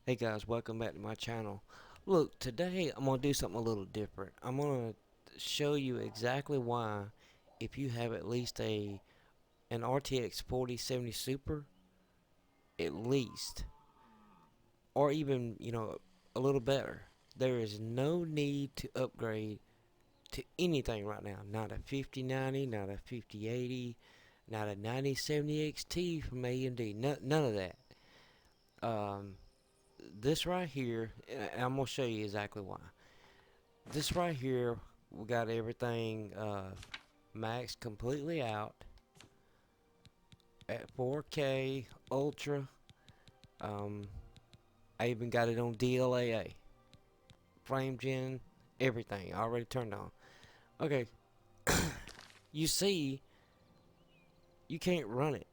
Hey guys, welcome back to my channel. Look, today I'm going to do something a little different. I'm going to show you exactly why if you have at least an RTX 4070 Super, at least, or even, a little better, there is no need to upgrade to anything right now. Not a 5090, not a 5080, not a 9070 XT from AMD. None of that. Um, this right here, and I'm gonna show you exactly why. This right here, we got everything maxed completely out at 4K Ultra. Um, I even got it on DLAA, frame gen, everything already turned on. Okay, you see, you can't run it.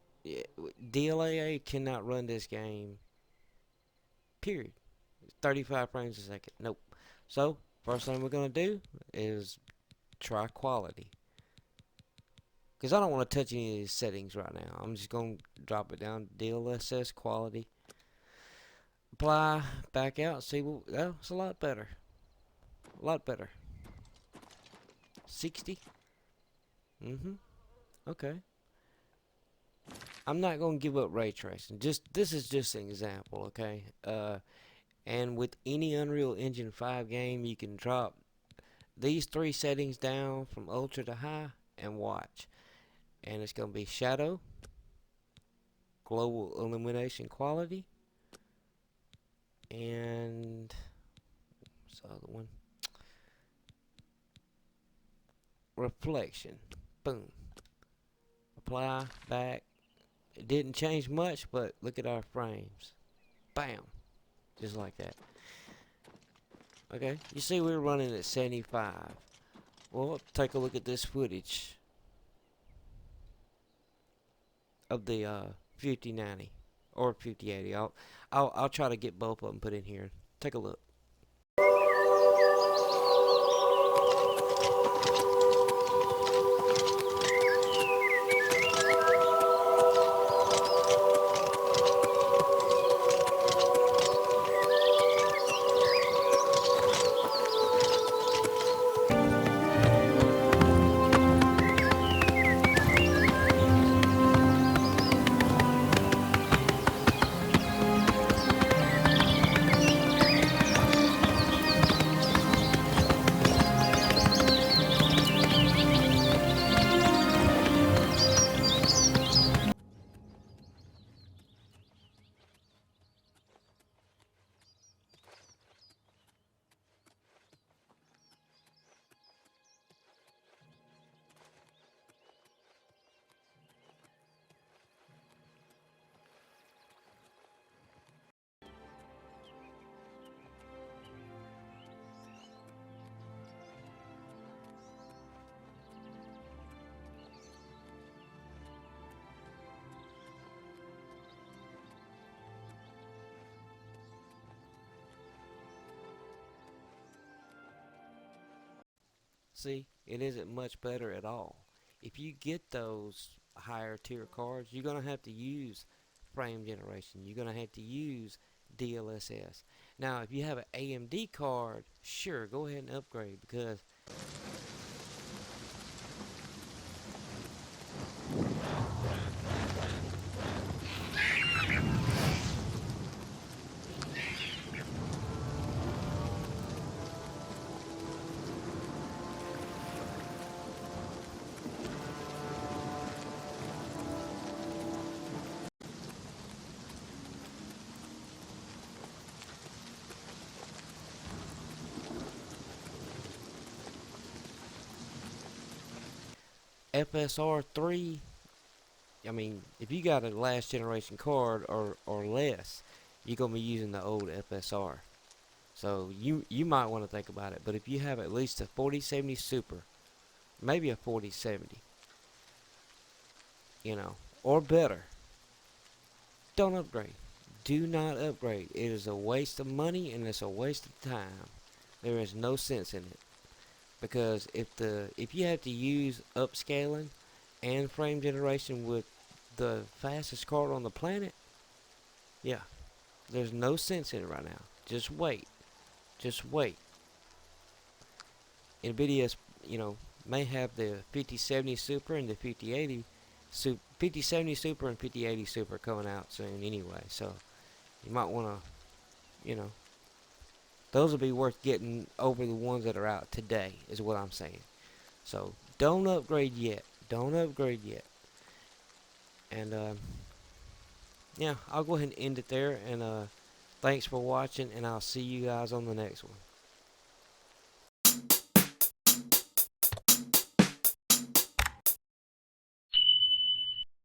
DLAA cannot run this game. Period. 35 frames a second. Nope. So first thing we're gonna do is try quality. Because I don't want to touch any of these settings right now. I'm just going to drop it down to DLSS quality. Apply, back out, see, well, it's a lot better. A lot better. 60? Mm-hmm. Okay. I'm not going to give up ray tracing. This is just an example, okay? And with any Unreal Engine 5 game, you can drop these three settings down from ultra to high and watch. And it's going to be shadow, global illumination quality, and what's the other one? Reflection. Boom. Apply, back. It didn't change much, but look at our frames. Bam. Just like that. Okay, you see we're running at 75. Well, take a look at this footage of the 5090 or 5080. I'll try to get both of them put in here. Take a look. See, it isn't much better at all. If you get those higher tier cards, you're going to have to use frame generation. You're going to have to use DLSS. Now, if you have an AMD card, sure, go ahead and upgrade because FSR 3, I mean, if you got a last generation card or less, you're going to be using the old FSR. So you might want to think about it. But if you have at least a 4070 Super, maybe a 4070, or better, don't upgrade. Do not upgrade. It is a waste of money and it's a waste of time. There is no sense in it. Because if you have to use upscaling and frame generation with the fastest card on the planet, yeah, There's no sense in it right now. Just wait. Just wait. Nvidia's, you know, may have the 5070 Super and the 5080 5070 Super and 5080 Super coming out soon anyway. So you might want to, those will be worth getting over the ones that are out today, is what I'm saying. So don't upgrade yet. Don't upgrade yet. And yeah, I'll go ahead and end it there. And thanks for watching, and I'll see you guys on the next one.